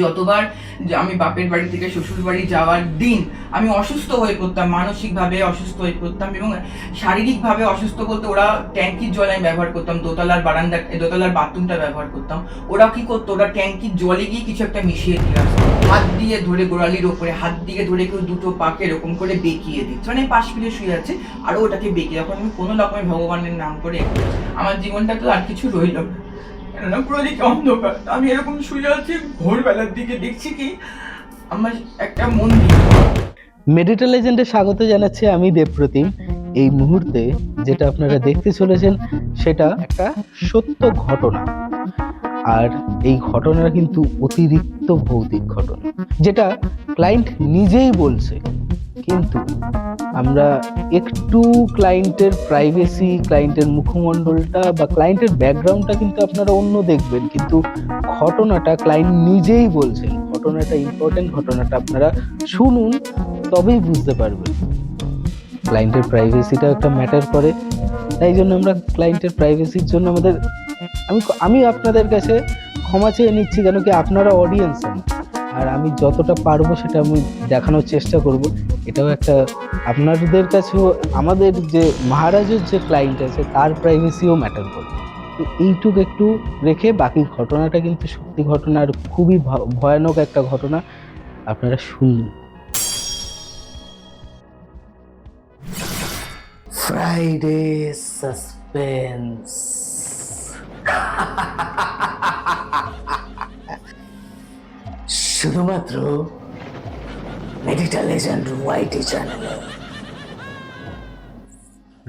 যতবার আমি বাপের বাড়ি থেকে শ্বশুর বাড়ি যাওয়ার দিন আমি অসুস্থ হয়ে পড়তাম, মানসিকভাবে অসুস্থ হয়ে পড়তাম এবং শারীরিকভাবে অসুস্থ বলতে ওরা ট্যাঙ্কির জল আমি ব্যবহার করতাম, দোতলার বাথরুমটা ব্যবহার করতাম। ওরা কি করতো, ওরা ট্যাঙ্কির জলে গিয়ে কিছু একটা মিশিয়ে দিয়ে আসতো, হাত দিয়ে ধরে গোড়ালির ওপরে হাত দিয়ে ধরে কেউ দুটো পাকে এরকম করে বেঁকিয়ে দিচ্ছে, মানে পাশ ফিরে শুয়ে আছে আরও ওটাকে বেঁকিয়ে, যখন আমি কোনো রকমের ভগবানের নাম করে আমার জীবনটা তো আর কিছু রইল না, কেননা পুরো দিকে অন্ধকার। আমি এরকম শুয়ে আছি, ভোরবেলার দিকে দেখছি কি আমার একটা মন্দির। মেডিটা লেজেন্ডে স্বাগত জানাচ্ছি আমি দেবপ্রতিম। এই মুহূর্তে যেটা আপনারা দেখতে চলেছেন সেটা একটা সত্য ঘটনা, আর এই ঘটনাটা কিন্তু অতিরিক্ত ভৌতিক ঘটনা, যেটা ক্লায়েন্ট নিজেই বলছে। কিন্তু আমরা একটু ক্লায়েন্টের প্রাইভেসি, ক্লায়েন্টের মুখমণ্ডলটা বা ক্লায়েন্টের ব্যাকগ্রাউন্ডটা কিন্তু আপনারা অন্য দেখবেন, কিন্তু ঘটনাটা ক্লায়েন্ট নিজেই বলছেন। ঘটনাটা ইম্পর্টেন্ট, ঘটনাটা আপনারা শুনুন তবেই বুঝতে পারবেন। ক্লায়েন্টের প্রাইভেসিটা একটা ম্যাটার করে, তাই জন্য আমরা ক্লায়েন্টের প্রাইভেসির জন্য আমি আপনাদের কাছে ক্ষমা চেয়ে নিচ্ছি, কেন কি আপনারা অডিয়েন্স, আর আমি যতটা পারবো সেটা আমি দেখানোর চেষ্টা করব। এটাও একটা আপনাদের কাছেও আমাদের যে মহারাজের যে ক্লায়েন্ট আছে তার প্রাইভেসিও ম্যাটার করে। তো এইটুকু একটু রেখে বাকি ঘটনাটা কিন্তু সত্যি ঘটনা, আর খুবই ভয়ানক একটা ঘটনা, আপনারা শুনুন। Friday suspense. শুধুমাত্র মেডিটা লেজেন্ড ওয়াইটি চ্যানেলে।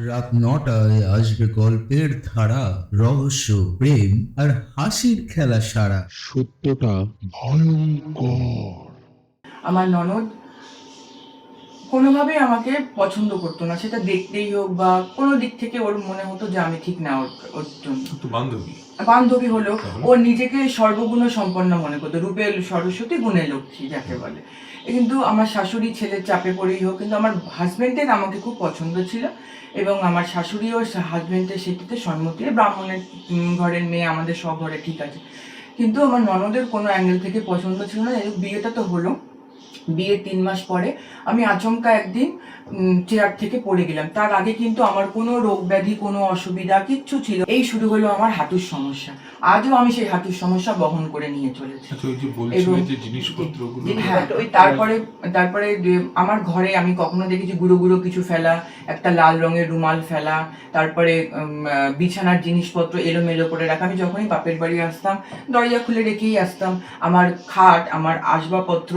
রাত ৯টায় আসবে গল্পের ধারা, রহস্য, প্রেম আর হাসির খেলা সারা। সত্যটা ভয়ঙ্কর। আমার ননদ কোনোভাবেই আমাকে পছন্দ করতো না, সেটা দেখতেই হোক বা কোনো দিক থেকে ওর মনে হতো যে আমি ঠিক না ওর জন্য। বান্ধবী হলো, ও নিজেকে সর্বগুণ সম্পন্ন মনে করতো, রূপে সরস্বতী গুণে লক্ষ্মী যাকে বলে। কিন্তু আমার শাশুড়ি ছেলের চাপে পড়েই হোক, কিন্তু আমার হাজবেন্ডের আমাকে খুব পছন্দ ছিল এবং আমার শাশুড়িও হাজবেন্ডের সেটিতে সম্মতি, ব্রাহ্মণের ঘরের মেয়ে, আমাদের সব ঘরে ঠিক আছে, কিন্তু আমার ননদের কোনো অ্যাঙ্গেল থেকে পছন্দ ছিল না। বিয়েটা তো হলো, বিয়ের 3 মাস পরে আমি আচমকা একদিন চেয়ার থেকে পড়ে গেলাম। তার আগে কিন্তু আমার কোনো রোগ ব্যাধি, কোনো অসুবিধা কিচ্ছু ছিল। এই শুরু হলো আমার হাঁটুর সমস্যা। আজও আমি সেই হাঁটুর সমস্যা বহন করে নিয়ে চলেছি। হ্যাঁ, তারপরে আমার ঘরে আমি কখনো দেখেছি গুঁড়ো গুঁড়ো কিছু ফেলা, একটা লাল রঙের রুমাল ফেলা, তারপরে বিছানার জিনিসপত্র এলোমেলো করে রাখা। আমি যখনই বাপের বাড়ি আসতাম দরজা খুলে রেখেই আসতাম। আমার খাট, আমার আসবাবপত্র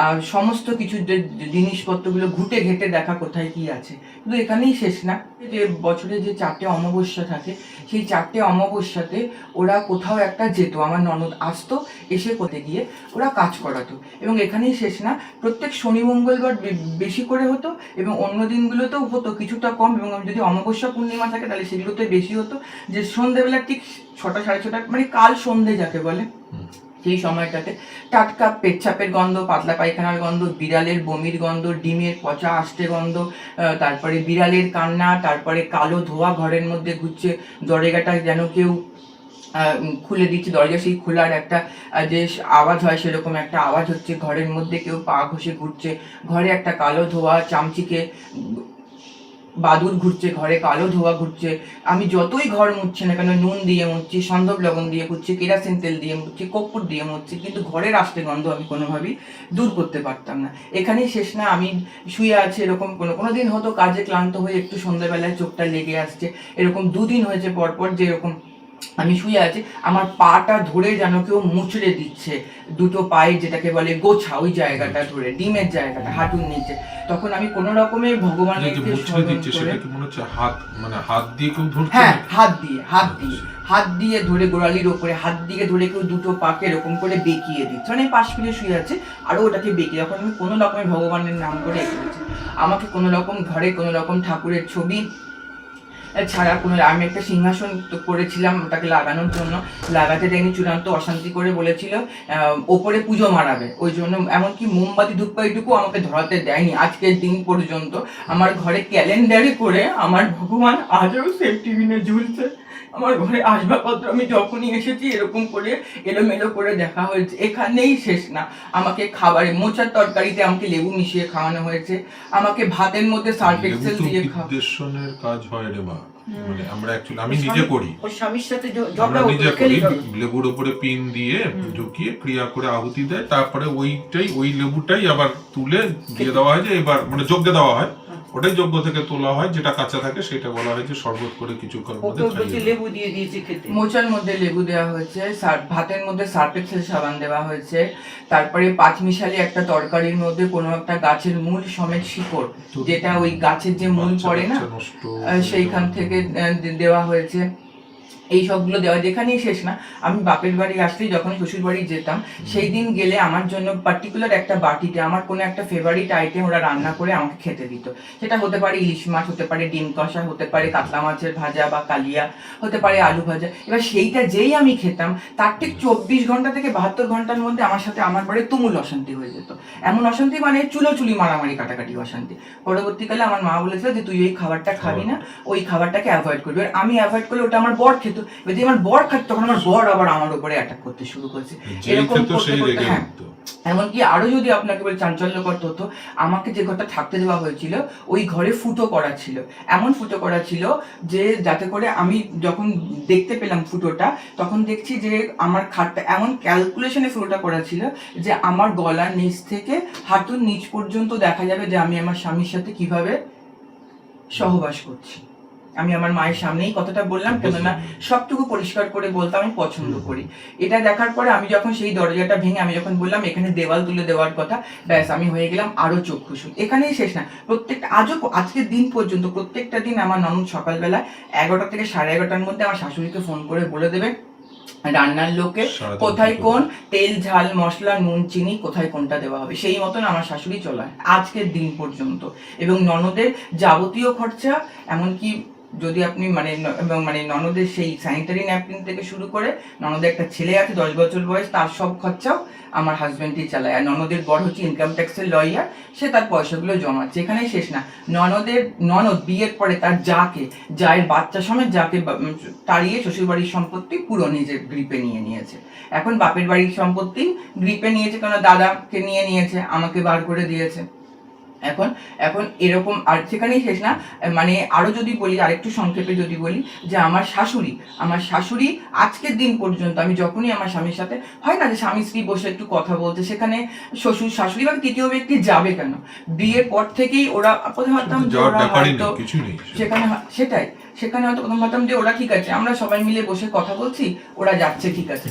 আর সমস্ত কিছু যে জিনিসপত্রগুলো ঘুটে ঘেটে দেখা কোথায় কি আছে। কিন্তু এখানেই শেষ না, যে বছরে যে 4টে অমাবস্যা থাকে, সেই 4টে অমাবস্যাতে ওরা কোথাও একটা যেত, আমার ননদ আসতো, এসে কোথায় গিয়ে ওরা কাজ করাতো। এবং এখানেই শেষ না, প্রত্যেক শনি মঙ্গলবার বেশি করে হতো এবং অন্য দিনগুলোতেও হতো কিছুটা কম, এবং যদি অমাবস্যা পূর্ণিমা থাকে তাহলে সেগুলোতে বেশি হতো। যে সন্ধ্যেবেলা ঠিক 6টা সাড়ে 6টা, মানে কাল সন্ধ্যে যাকে বলে, সেই সময়টাতে টাটকা পেচ্ছাপের গন্ধ, পাতলা পায়খানার গন্ধ, বিড়ালের বমির গন্ধ, ডিমের পচা আষ্টে গন্ধ, তারপরে বিড়ালের কান্না, তারপরে কালো ধোয়া ঘরের মধ্যে ঘুরছে, দরজাটা যেন কেউ খুলে দিচ্ছে, দরজা সেই খোলার একটা যে আওয়াজ হয় সেরকম একটা আওয়াজ হচ্ছে, ঘরের মধ্যে কেউ পা ঘষে ঘুরছে, ঘরে একটা কালো ধোয়া চামচিকে বাদুর ঘুরছে, ঘরে কালো ধোয়া ঘুরছে। আমি যতই ঘর মুছছি না কেন, নুন দিয়ে মুছছি, সন্ধব লবণ দিয়ে মুছছি, কেরাসিন তেল দিয়ে মুছছি, কর্পূর দিয়ে মুছছি, কিন্তু ঘরের আষ্টে গন্ধ আমি কোনোভাবেই দূর করতে পারতাম না। এখানেই শেষ না, আমি শুয়ে আছি, এরকম কোনো দিন হতো কাজে ক্লান্ত হয়ে একটু সন্ধ্যাবেলায় চোখটা লেগে আসছে, এরকম 2 দিন হয়েছে পরপর যে এরকম আমি শুয়ে আছি, আমার পাটা ধরে যেন কেউ মুচড়ে দিচ্ছে, দুটো পায়ে যেটাকে বলে গোছা, ওই জায়গাটা ধরে, ডিমের জায়গাটা, হাঁটুর নিচে। তখন আমি কোন রকমে ভগবানের হাত দিয়ে ধরে গোড়ালির ওপরে হাত দিয়ে ধরে কেউ দুটো পাকে এরকম করে বেঁকিয়ে দিচ্ছে, মানে পাশ ফিরে শুয়ে আছে আরো ওটাকে বেঁকিয়ে। যখন আমি কোনো রকমের ভগবানের নাম করে এগিয়েছি, আমাকে কোনো রকম ঘরে কোনো রকম ঠাকুরের ছবি ছাড়া আমি একটা সিংহাসন করেছিলাম ওটাকে লাগানোর জন্য, লাগাতে দেয়নি, চূড়ান্ত অশান্তি করে বলেছিল ওপরে পুজো মারাবে, ওই জন্য এমনকি মোমবাতি ধূপকাঠিটুকু আমাকে ধরাতে দেয়নি আজকের দিন পর্যন্ত। আমার ঘরে ক্যালেন্ডারে করে আমার ভগবান আজও সেফটি পিনে ঝুলছে, আমার ঘরে আসবাবপত্র আমি যখনই এসেছি এরকম করে এলোমেলো করে দেখা হয়েছে। এখানেই শেষ না, আমাকে খাবারে মোচার তরকারিতে আমাকে লেবু মিশিয়ে খাওয়ানো হয়েছে, আমাকে ভাতের মধ্যে সার্ফ এক্সেল লেবু তো দিয়ে বিদ্বেষণের কাজ হয় রে মা, মানে আমরা অ্যাকচুয়ালি আমি নিজে করি, ওর স্বামীর সাথে আমরা ঝগড়া নিজে হতো, করি, খেলি হবে। লেবুর উপরে পিন দিয়ে ঢুকিয়ে ক্রিয়া করে আহুতি দেয়, তারপরে ওই লেবুটাই আবার তুলে দিয়ে দেওয়া হয়, যে এবার মানে যজ্ঞে দেওয়া হয়, ওটাই যজ্ঞ থেকে তোলা হয়, যেটা কাঁচা থাকে সেটা বলা হয় যে শরবত করে কিছুক্ষণ ওকে মধ্যে বলছে খাইয়ে লেবু দিয়ে দিয়েছে খেতে। মোচার মধ্যে লেবু দেওয়া হয়েছে, ভাতের মধ্যে সার্ফ এক্সেল সাবান দেওয়া হয়েছে, তারপরে পাঁচমিশালি একটা তরকারির মধ্যে কোনো একটা গাছের মূল সমেত শিকড়, যেটা ওই গাছের যে মূল পড়ে না, বাচ্চা নষ্ট সেইখান থেকে দেওয়া হয়েছে। এই সবগুলো দেওয়া, যেখানেই শেষ না, আমি বাপের বাড়ি আসলেই যখন শ্বশুর বাড়ি যেতাম, সেই দিন গেলে আমার জন্য পার্টিকুলার একটা বাটিতে আমার কোনো একটা ফেভারিট আইটেম ওরা রান্না করে আমাকে খেতে দিত। সেটা হতে পারে ইলিশ মাছ, হতে পারে ডিম কষা, হতে পারে কাতলা মাছের ভাজা বা কালিয়া, হতে পারে আলু ভাজা। এবার সেইটা যেই আমি খেতাম, তার ঠিক 24 ঘন্টা থেকে 72 ঘন্টার মধ্যে আমার সাথে আমার বাড়ি তুমুল অশান্তি হয়ে যেত। এমন অশান্তি মানে চুলোচুলি মারামারি কাটাকাটি অশান্তি। পরবর্তীকালে আমার মা বলেছিল যে তুই ওই খাবারটা খাবি না, ওই খাবারটাকে অ্যাভয়েড করবি। আর আমি অ্যাভয়েড করলে ওটা আমার বর খেত, যদি আমার বর খাত তখন আমার বর আবার আমার উপরে অ্যাটাক করতে শুরু করেছে। এরকম করতে করতে হ্যাঁ, এমনকি আরো যদি আপনাকে বলে চাঞ্চল্যকর হতো, আমাকে যে ঘরটা থাকতে দেওয়া হয়েছিল ওই ঘরে ফুটো করা ছিল, এমন ফুটো করা ছিল যে যাতে করে আমি যখন দেখতে পেলাম ফুটোটা, তখন দেখছি যে আমার খাটটা এমন ক্যালকুলেশনে ফুটোটা করা ছিল যে আমার গলার নিচ থেকে হাঁটুর নিচ পর্যন্ত দেখা যাবে যে আমি আমার স্বামীর সাথে কিভাবে সহবাস করছি। আমি আমার মায়ের সামনেই কথাটা বললাম, কেননা সবটুকু পরিষ্কার করে বলতে আমি পছন্দ করি। এটা দেখার পরে আমি যখন সেই দরজাটা ভেঙে আমি যখন বললাম এখানে দেওয়াল তুলে দেওয়ার কথা, ব্যাস আমি হয়ে গেলাম আরো চক্ষুশূল। এখানেই শেষ না, প্রত্যেকটা আজকের দিন পর্যন্ত প্রত্যেকটা দিন আমার ননদ সকালবেলা 11টা থেকে 11:30টার মধ্যে আমার শাশুড়িকে ফোন করে বলে দেবে রান্নার লোকে কোথায় কোন তেল ঝাল মশলা নুন চিনি কোথায় কোনটা দেওয়া হবে, সেই মতন আমার শাশুড়ি চলায় আজকের দিন পর্যন্ত। এবং ননদের যাবতীয় খরচা, এমনকি যদি আপনি মানে ননদের সেই স্যানিটারি ন্যাপকিন থেকে শুরু করে, ননদের একটা ছেলে আছে 10 বছর বয়স, তার সব খরচাও আমার হাজব্যান্ডই চালায়। আর ননদের বড় হচ্ছে ইনকাম ট্যাক্সের লয়ার, সে তার পয়সাগুলো জমাচ্ছে। এখানেই শেষ না, ননদ বিয়ের পরে তার জায়ের বাচ্চা সমেত যাকে তাড়িয়ে শ্বশুরবাড়ির সম্পত্তি পুরো নিজের গ্রিপে নিয়ে নিয়েছে। এখন বাপের বাড়ির সম্পত্তি গ্রিপে নিয়েছে, কারণ দাদাকে নিয়ে নিয়েছে, আমাকে বার করে দিয়েছে। এখন এরকম। আর সেখানেই শেষ না, মানে আরো যদি বলি, আরেকটু সংক্ষেপে যদি বলি, যে আমার শাশুড়ি আজকের দিন পর্যন্ত, আমি যখনই আমার স্বামীর সাথে হয় না যে স্বামী স্ত্রী বসে একটু কথা বলতে, সেখানে শ্বশুর শাশুড়ি বা তৃতীয় ব্যক্তি যাবে কেন, বিয়ের পর থেকেই ওরা প্রথমে ভাবতাম যে ওরা হয়তো সেখানে হয়তো প্রথম ভাবতাম যে ওরা ঠিক আছে, আমরা সবাই মিলে বসে কথা বলছি, ওরা যাচ্ছে ঠিক আছে,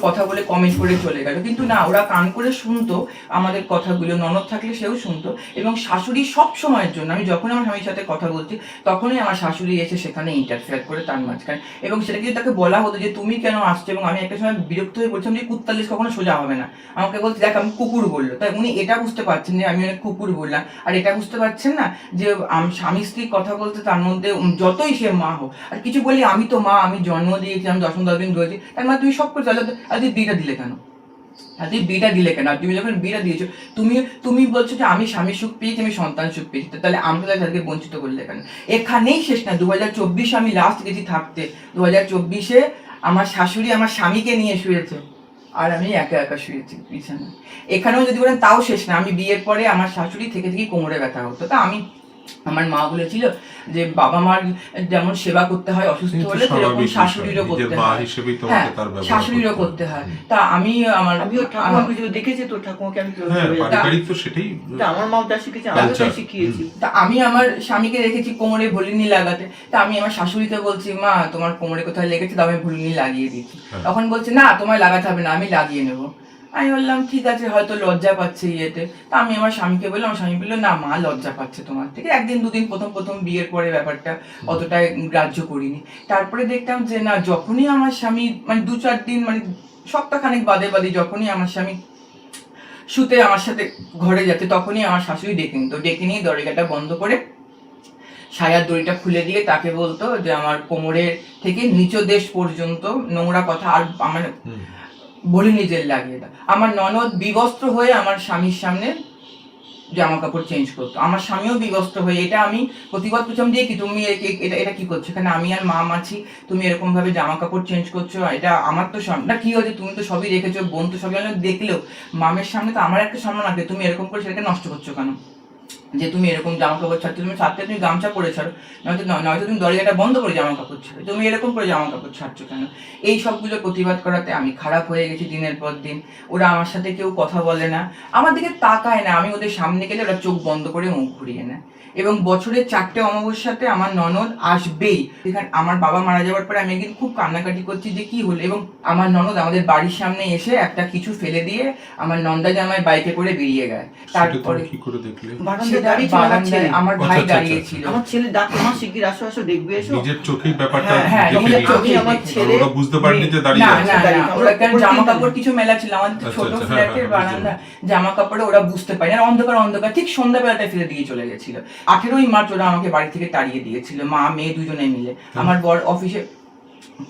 কথা বলে কমেন্ট করে চলে গেল। কিন্তু না, ওরা কান করে শুনতো আমাদের কথাগুলো, ননদ থাকলে সেও শুনতো। এবং শাশুড়ি সব সময়ের জন্য, আমি যখন আমার স্বামীর সাথে কথা বলছি তখনই আমার শাশুড়ি এসে সেখানে ইন্টারফেয়ার করে তার মাঝখানে। এবং সেটা যদি তাকে বলা হতো যে তুমি কেন আসছো, এবং আমি একটা সময় বিরক্ত হয়ে বলছিলাম যে কুত্তালিশ কখনো সোজা হবে না, আমাকে বলছে দেখ আমি কুকুর বললো, তাই উনি এটা বুঝতে পারছেন যে আমি অনেক কুকুর বললাম, আর এটা বুঝতে পারছেন না যে স্বামী স্ত্রী কথা বলতে তার মধ্যে যতই সে মা হোক, আর কিছু বলি আমি তো মা, আমি জন্ম দিয়েছি, আমি 10 দিন রয়েছি, তার মানে তুমি সব করে চালো, আর তুই বিটা দিলে কেন, তুমি যখন বিটা দিয়েছো, তুমি বলছো যে আমি স্বামী সুখ পেয়েছি, আমি সন্তান সুখ পেয়েছি, তাহলে আমরা তাদেরকে বঞ্চিত করলে কেন? এখানেই শেষ না, 2024 আমি লাস্ট গেছি থাকতে। 2024 আমার শাশুড়ি আমার স্বামীকে নিয়ে শুয়েছে, আর আমি একা একা শুয়েছি বিছানায়। এখানেও যদি বলেন তাও শেষ না, আমি বিয়ের পরে আমার শাশুড়ি থেকে কোমরে ব্যথা হতো, তা আমার মা বলেছিল যে বাবা মার যেমন সেবা করতে হয় অসুস্থ হলে, সেরকম শাশুড়িরও করতে হয়, হ্যাঁ শাশুড়িরও করতে হয়। তা আমিও ঠাকুমাকে দেখেছি, তো ঠাকুমাকে আমি আমার মাও যা শিখেছে আমিও তাই শিখিয়েছি। তা আমি আমার স্বামীকে রেখেছি কোমরে ভলিনি লাগাতে, তা আমি আমার শাশুড়িকে বলছি মা তোমার কোমরে কোথায় লেগেছে, তা আমি ভলিনি লাগিয়ে দিচ্ছি। তখন বলছে না তোমায় লাগাতে হবে না, আমি লাগিয়ে নেবো। আমি বললাম ঠিক আছে, হয়তো লজ্জা পাচ্ছে ইয়েতে। তা আমি আমার স্বামীকে বললাম, আমার স্বামী বললো না মা লজ্জা পাচ্ছে তোমার থেকে। একদিন দুদিন প্রথম বিয়ের পরে ব্যাপারটা অতটা গ্রাহ্য করিনি। তারপরে দেখতাম যে না, যখনই আমার স্বামী মানে 2-4 দিন মানে সপ্তাহখানেক বাদে যখনই আমার স্বামী শুতে আমার সাথে ঘরে যেতে, তখনই আমার শাশুড়ি ডেকে নিয়ে দরজাটা বন্ধ করে সায়ার দড়িটা খুলে দিয়ে তাকে বলতো যে আমার কোমরের থেকে নিচদেশ পর্যন্ত নোংরা কথা আর আমার বলি নিজের লাগিয়ে দাও। আমার ননদ বিবস্ত্র হয়ে আমার স্বামীর সামনে জামা কাপড় চেঞ্জ করতো। আমার স্বামীও বিবস্ত্র হয়ে, এটা আমি প্রতিবাদ করছিলাম যে কি তুমি এটা এটা কি করছো, এখানে আমি আর মাম আছি, তুমি এরকম ভাবে জামা কাপড় চেঞ্জ করছো, এটা আমার তো না কি হয়েছে, তুমি তো সবই রেখেছো, বোন তো সবই দেখলেও মামের সামনে তো আমার একটা সম্মান আছে, তুমি এরকম করে সেটাকে নষ্ট করছো কেন, যে তুমি এরকম জামা কাপড় ছাড়ছো, তুমি ছাড়তে তুমি গামছা পরে ছাড়ো, নয়তো তুমি দরজাটা বন্ধ করে জামা কাপড় ছাড়ো, তুমি এরকম করে জামা কাপড় ছাড়ছো কেন। এই সবগুলো প্রতিবাদ করাতে আমি খারাপ হয়ে গেছি দিনের পর দিন। ওরা আমার সাথে কেউ কথা বলে না, আমার দিকে তাকায় না, আমি ওদের সামনে গেলে ওরা চোখ বন্ধ করে মুখ ঘুরিয়ে নেয়। এবং বছরের 4টে অমাবস্যাতে আমার ননদ আসবেই। এখানে আমার বাবা মারা যাওয়ার পরে আমি একদিন খুব কান্নাকাটি করছি যে কি হলো, এবং আমার ননদ আমাদের বাড়ির সামনে এসে একটা কিছু ফেলে দিয়ে আমার নন্দা জামাই বাইকে করে বেরিয়ে গেছে। তারপরে কি করে দেখলে? বারান্দায় আমার ভাই দাঁড়িয়ে ছিল, আমার ছেলে ডাকে, মা শিগগির আসো আসো দেখবে এসো। নিজের চোখেই ব্যাপারটা হ্যাঁ, নিজের চোখেই আমার দেখেছি। ছেলে ওরা বুঝতে পারেনি যে দাঁড়িয়ে না আছে। না না, ওরা কেন জামা কাপড় কিছু মেলা ছিল আমাদের তো আচ্ছা, ছোট আচ্ছা, ফ্ল্যাটের হ্যাঁ, বারান্দা, জামা কাপড়ে ওরা বুঝতে পারে না, অন্ধকার ঠিক সন্ধ্যাবেলাটা ফেলে দিয়ে চলে গেছিল। 18ই মার্চ ওরা আমাকে বাড়ি থেকে তাড়িয়ে দিয়েছিল, মা মেয়ে দুজনে মিলে। আমার বর অফিসে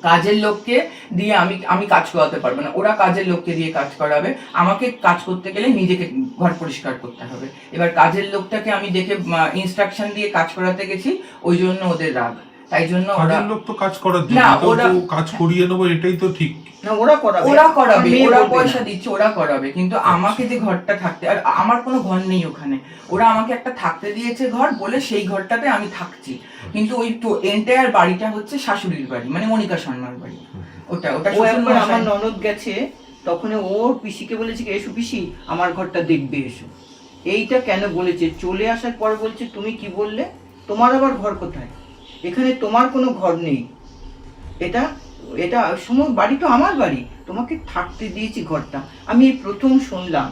কাজের লোককে দিয়ে আমি কাজ করাতে পারবো না, ওরা কাজের লোককে দিয়ে কাজ করাবে, আমাকে কাজ করতে গেলে নিজেকে ঘর পরিষ্কার করতে হবে। এবার কাজের লোকটাকে আমি দেখে ইনস্ট্রাকশন দিয়ে কাজ করাতে গেছি, ওই জন্য ওদের রাগ। তাই জন্য ওরা কাজের লোক তো কাজ করার জন্য, না, তো ওরা- কাজ করিয়ে নেবো এটাই তো ঠিক। না ওরা করাবে, ওরা করাবে, মেয়ে ওরা বলবে পয়সা না। দিচ্ছে, ওরা করাবে, কিন্তু আমাকে যে ঘরটা থাকতে, আর আমার কোনো ঘর নেই ওখানে, ওরা আমাকে একটা থাকতে দিয়েছে ঘর বলে সেই ঘরটাতে আমি থাকছি, কিন্তু ওই তো এন্টায়ার বাড়িটা হচ্ছে শাশুড়ির বাড়ি, মানে মনিকা শর্মার বাড়ি। ওটা ও শ্বশুর একবার আমার মশাই- ননদ গেছে, তখন ওর পিসিকে বলেছে কি, এসো পিসি আমার ঘরটা দেখবে এসো। এইটা কেন বলেছে, চলে আসার পর বলছে তুমি কি বললে, তোমার আবার ঘর কোথায়, এখানে তোমার কোনো ঘর নেই, এটা এটা বাড়ি তো আমার বাড়ি, তোমাকে থাকতে দিয়েছি ঘরটা। আমি এই প্রথম শুনলাম,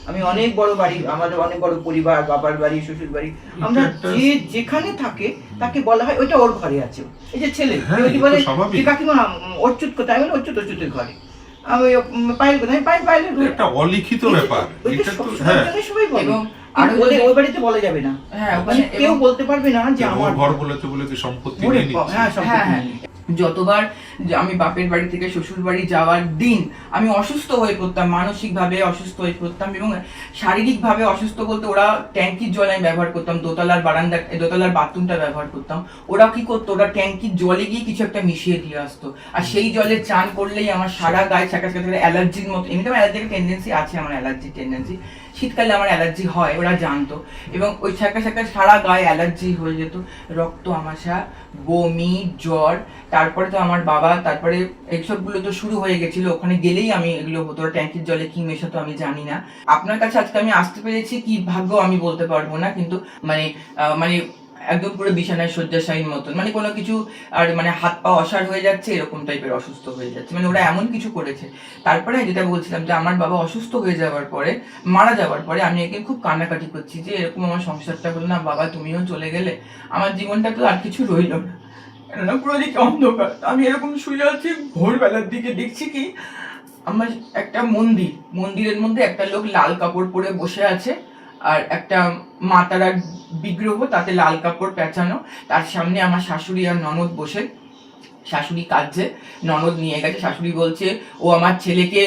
আমি অনেক বড় বাড়ি, আমাদের অনেক বড় পরিবার, বাবার বাড়ি শ্বশুর বাড়ি, আমরা যে যেখানে থাকে তাকে বলা হয় ওইটা ওর ঘরে আছে। এই যে ছেলে হ্যাঁ, কেউ যদি বলে এ তো স্বাভাবিক। যে কাকিমা অচ্যুত কোথায়, বলে অচ্যুতের ঘরে, আমি পায়েল কোথায়, পায়েলের ঘরে। একটা অলিখিত ব্যাপার ওইটা এটা তো। সব হ্যাঁ, জন্য সবাই বলে, এবং আর আরো ওদের যদি- ওই বাড়িতে বলা যাবে না, হ্যাঁ, মানে ওখানে- কেউ এবং- বলতে পারবে না যে যে আমার ওর ঘর বলেছে বলে কি সম্পত্তি ওরে নিয়ে নিচ্ছে? হ্যাঁ সম্পত্তি হ্যাঁ, নিয়ে। যতবার যে আমি বাপের বাড়ি থেকে শ্বশুর বাড়ি যাওয়ার দিন আমি অসুস্থ হয়ে পড়তাম, মানসিকভাবে অসুস্থ হয়ে পড়তাম, এবং শারীরিকভাবে অসুস্থ বলতে ওরা ট্যাঙ্কির জল আমি ব্যবহার করতাম, দোতলার বাথরুমটা ব্যবহার করতাম, ওরা কি করতো, ওরা ট্যাঙ্কির জলে গিয়ে কিছু একটা মিশিয়ে দিয়ে আসতো, আর সেই জলে চান করলেই আমার সারা গায়ে ছাকা ছাকা অ্যালার্জির মতো, এমনিতে আমার অ্যালার্জির টেন্ডেন্সি আছে, আমার অ্যালার্জির টেন্ডেন্সি, শীতকালে আমার অ্যালার্জি হয়, ওরা জানতো, এবং ওই ছাকা ছাকা সারা গায়ে অ্যালার্জি হয়ে যেত, রক্ত আমাশা, বমি, জ্বর, তারপরে তো আমার বাবা, তারপরে এইসবগুলো তো শুরু হয়ে গেছিল, ওখানে গেলেই আমি এগুলো হতো, ট্যাঙ্কির জলে কি মেশাতো আমি জানি না। আপনার কাছে আজকে আমি আসতে পেরেছি কি ভাগ্য আমি বলতে পারবো না, কিন্তু মানে একদম পুরো বিছানায় শয্যাশায়ীর মতন, মানে কোনো কিছু আর মানে হাত পা অসাড় হয়ে যাচ্ছে এরকম টাইপের অসুস্থ হয়ে যাচ্ছে, মানে ওরা এমন কিছু করেছে। তারপরে যেটা বলছিলাম যে আমার বাবা অসুস্থ হয়ে যাওয়ার পরে, মারা যাওয়ার পরে আমি একদিন খুব কান্নাকাটি করছি যে এরকম আমার সংসারটা হলো না, বাবা তুমিও চলে গেলে, আমার জীবনটা তো আর কিছু রইল না, কেননা পুরো দিকে অন্ধকার। আমি এরকম শুয়ে আছি, ভোরবেলার দিকে দেখছি কি আমার একটা মন্দিরের মধ্যে একটা লোক লাল কাপড় পরে বসে আছে, আর একটা মা তারার বিগ্রহ, তাতে লাল কাপড় পেঁচানো, তার সামনে আমার শাশুড়ি আর ননদ বসে, শাশুড়ি কাঁদছে, ননদ নিয়ে গেছে, শাশুড়ি বলছে ও আমার ছেলেকে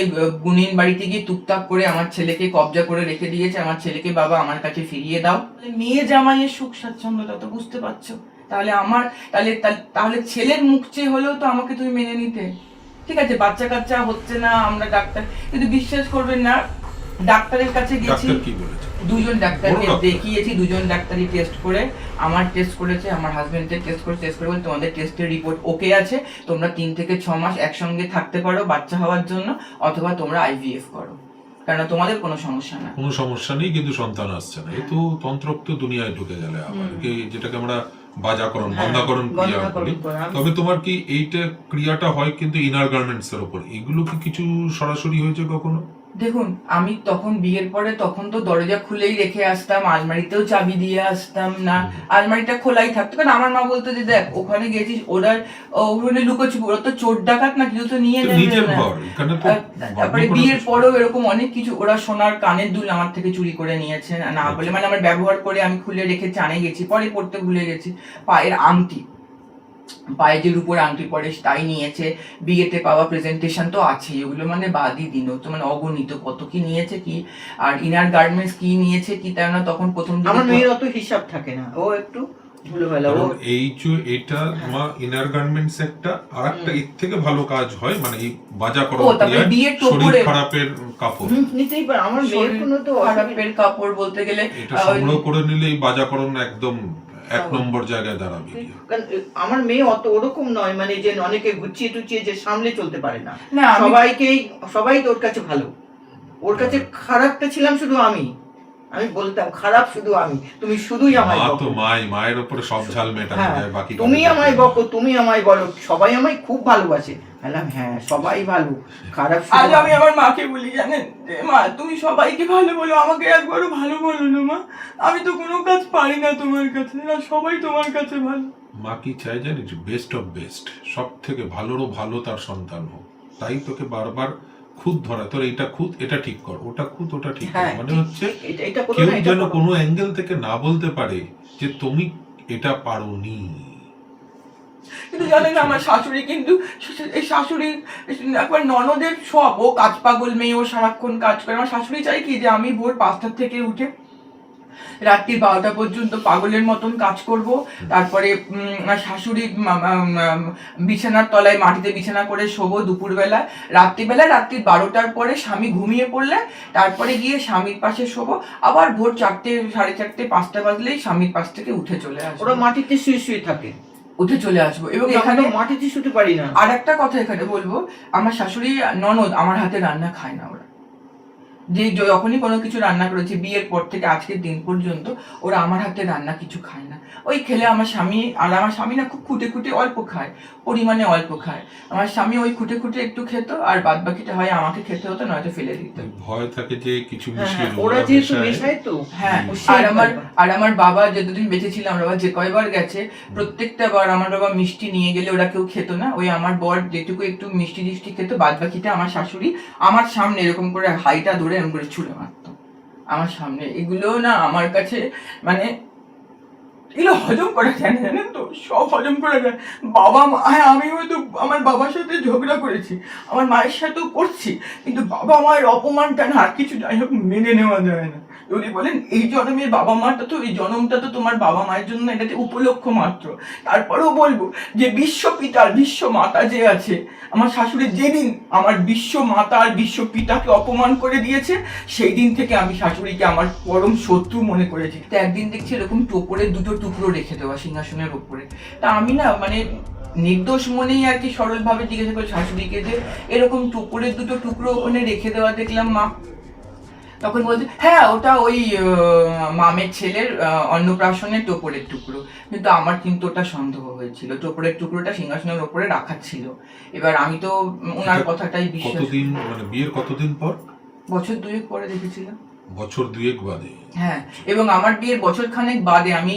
বুনিন বাড়িতে গিয়ে টুকটাক করে আমার ছেলেকে কবজা করে রেখে দিয়েছে, আমার ছেলেকে বাবা আমার কাছে ফিরিয়ে দাও। মেয়ে জামাইয়ের সুখ স্বাচ্ছন্দ্যটা তো বুঝতে পারছো, তাহলে ছেলের মুখ চেয়ে হলেও তো আমাকে তুমি মেনে নিতে। ঠিক আছে, বাচ্চা কাচ্চা হচ্ছে না, আমরা ডাক্তার, কিন্তু বিশ্বাস করবেন না, ডাক্তারের কাছে গেছি, ডাক্তার কি বলেছে? দুজন ডাক্তারকে বড় ডাক্তার? দেখিয়েছি, দুজন ডাক্তারই টেস্ট করে, আমার টেস্ট করেছে, আমার হাজবেন্ডের টেস্ট করে বলে তোমাদের টেস্টের রিপোর্ট ওকে আছে, তোমরা 3 থেকে 6 মাস একসঙ্গে থাকতে পারো বাচ্চা হওয়ার জন্য, অথবা তোমরা IVF করো, কারণ তোমাদের কোনো সমস্যা না। কোনো সমস্যা নেই, কিন্তু সন্তান আসছে না, এই তো তন্ত্রোক্ত দুনিয়ায় ঢুকে গেলে আবার যেটাকে আমরা বাজাকরণ, বন্ধাকরণ ক্রিয়া বলি। তবে তোমার কি এইটা ক্রিয়াটা হয় কিন্তু ইনার গার্মেন্টস এর উপর, এগুলো কি কিছু সরাসরি হয়েছে কখনো? দেখুন, আমি তখন বিয়ের পরে তখন তো দরজা খুলেই রেখে আসতাম, আলমারিতেও চাবি দিয়ে আসতাম না, আলমারিটা খোলাই থাকতো, কারণ আমার মা বলতো যে দেখ ওখানে গেছিস, ওখানে লুকোছুপি, ওরা তো চোর ডাকাত না, কিছু তো নিয়ে তো নেবে নিজের না। ঘর, এখানে তো তারপরে অন্য কোনো বিয়ের কিছু- পরেও এরকম অনেক কিছু, ওরা সোনার কানের দুল আমার থেকে চুরি করে নিয়েছে না বলে, মানে আমার ব্যবহার করে আমি খুলে রেখে চানে গেছি, পরে পড়তে ভুলে গেছি, পায়ের আংটি, পায়ে যে রূপোর আংটি পরে তাই নিয়েছে, বিয়েতে পাওয়া প্রেজেন্টেশন তো আছেই, ওগুলো মানে বাদই দিন, ও তো মানে অগণিত কত কি নিয়েছে কি, আর ইনার গার্মেন্টস কি নিয়েছে কি তার না, তখন প্রথম দিকে আমার তো- মেয়ের অত হিসাব থাকে না, ও একটু ভুলভাল ও কারণ এই যে এটা মা ইনার গার্মেন্টস একটা আরেকটা এর থেকে ভালো কাজ হয়, মানে এই বাজাকরণ ও, তারপরে ক্রিয়ায় বিয়ের শরীর টোপরে- খারাপের কাপড়, নিতেই পারে। আমার মেয়ের কোনো তো খারাপের কাপড় বলতে গেলে এটা সংগ্রহ করে নিলে এই বাজাকরণ একদম এক নম্বর জায়গায় দাঁড়াবে। কারণ আমার মেয়ে অত ওরকম নয়, মানে যে অনেকে গুছিয়ে টুচিয়ে যে সামলে চলতে পারে না। না, আমি- সবাই তো ওর কাছে ভালো, ওর কাছে খারাপটা ছিলাম শুধু আমি বলতাম খারাপ শুধু আমি, তুমি শুধুই আমায় মা বকো। তো মায়ের উপরে সব ঝাল মেটানো হ্যাঁ, যায়, বাকি তুমি কাউকে আমায় বলতে বকো, তুমি আমায় বলো, সবাই আমায় খুব ভালোবাসে। বললাম হ্যাঁ সবাই ভালো, খারাপ শুধু আজ আমি আমার মাকে বলি জানেন যে মা তুমি সবাইকে ভালো বলো, আমাকে একবারও ভালো বলো না মা, আমি তো কোনো কাজ পারি না তোমার কাছে, আর সবাই তোমার কাছে ভালো। মা কি চাই জানিস, বেস্ট অফ বেস্ট, সব থেকে ভালোরও ভালো তার সন্তান হোক, তাই তোকে বারবার খুদ ধরা, তোর এইটা খুদ, এটা ঠিক কর, ওটা খুদ, ওটা ঠিক কর, হ্যাঁ, মানে হচ্ছে এটা করো কেউ না, এটা যেন করো। কোনো অ্যাঙ্গেল থেকে না বলতে পারে যে তুমি এটা পারোনি। কিন্তু জানেন না, আমার শাশুড়ি কিন্তু এই শাশুড়ি একবার ননদের সব, ও কাজ পাগল মেয়ে, ও সারাক্ষণ কাজ করে। আমার শাশুড়ি চাই কি যে আমি ভোর 5টা থেকে উঠে রাত্রি 12টা পর্যন্ত পাগলের মতন কাজ করব, তারপরে আমার শাশুড়ি বিছানার তলায় মাটিতে বিছানা করে শোবো দুপুরবেলা, রাত্রি 12টার পরে স্বামী ঘুমিয়ে পড়লে তারপরে গিয়ে স্বামীর পাশে শোবো, আবার ভোর 4টে 4:30 5টা বাজলেই স্বামীর পাশ থেকে উঠে চলে আসবো, ওরা মাটিতে শুয়ে শুয়ে থাকে, উঠে চলে আসবো। এবং এখানে এখানে মাটিতে শুতে পারি না। আর একটা কথা এখানে বলবো, আমার শাশুড়ি ননদ আমার হাতে রান্না খায় না, ওরা যে যখনই কোনো কিছু রান্না করেছে বিয়ের পর থেকে আজকের দিন পর্যন্ত ওরা আমার হাতে রান্না কিছু খায় না। ওই খেলে আমার স্বামী, আর আমার স্বামী না খুব খুঁটে খুঁটে অল্প খায়, পরিমাণে অল্প খায়, আমার স্বামী ওই খুঁটে খুঁটে একটু খেত, আর বাদ বাকিটা হয় আমাকে খেতে হতো, নয়তো ফেলে দিত। ভয় থাকে যে কিছু হ্যাঁ, মিশিয়ে হ্যাঁ, ওরা যেহেতু মেশায় তো হ্যাঁ, ও সেই আর আমার বাবা যতদিন বেঁচে ছিল, আমার বাবা যে কয়বার গেছে প্রত্যেকটা বার আমার বাবা মিষ্টি নিয়ে গেলে ওরা কেউ খেত না, ওই আমার বর যেটুকু একটু মিষ্টি টিষ্টি খেত, বাদ বাকিটা আমার শাশুড়ি আমার সামনে এরকম করে হাইটা ধরে এরকম করে ছুঁড়ে মারত আমার সামনে। এগুলো না আমার কাছে মানে এগুলো হজম করা যায় না, জানেন তো, সব হজম করা যায়। বাবা মা, হ্যাঁ আমি হয়তো আমার বাবার সাথে ঝগড়া করেছি, আমার মায়ের সাথেও করছি, কিন্তু বাবা মায়ের অপমানটা না আর কিছু যাই হোক মেনে নেওয়া যায় না। যদি বলেন এই জন্মের বাবা মাটা তো, এই জন্মটা তো তোমার বাবা মায়ের জন্য এটাতে উপলক্ষ মাত্র। তারপরেও বলবো যে বিশ্ব পিতা বিশ্ব মাতা যে আছে, আমার শাশুড়ি যেদিন আমার বিশ্ব মাতা আর বিশ্ব পিতাকে অপমান করে দিয়েছে, সেই দিন থেকে আমি শাশুড়িকে আমার পরম শত্রু মনে করেছি। তো একদিন দেখছি এরকম টোপরে 2টো টুকরো রেখে দেওয়া সিংহাসনের ওপরে, তা আমি না মানে নির্দোষ মনেই আর কি সরলভাবে জিজ্ঞাসা করি শাশুড়িকে যে এরকম টোপরের 2টো টুকরো ওখানে রেখে দেওয়া দেখলাম মা। তখন বলছে হ্যাঁ ওটা ওই মামের ছেলের অন্নপ্রাশনের টোপরের টুকরো। কিন্তু আমার কিন্তু ওটা সন্দেহ হয়েছিল, টোপরের টুকরোটা সিংহাসনের ওপরে রাখা ছিল। এবার আমি তো ওনার কথাটাই বিশ্বাস, কতদিন মানে বিয়ের কতদিন পর? বছর 2 পরে দেখেছিলাম। বছর 2 বাদে? হ্যাঁ, এবং আমার বিয়ের বছর খানেক বাদে আমি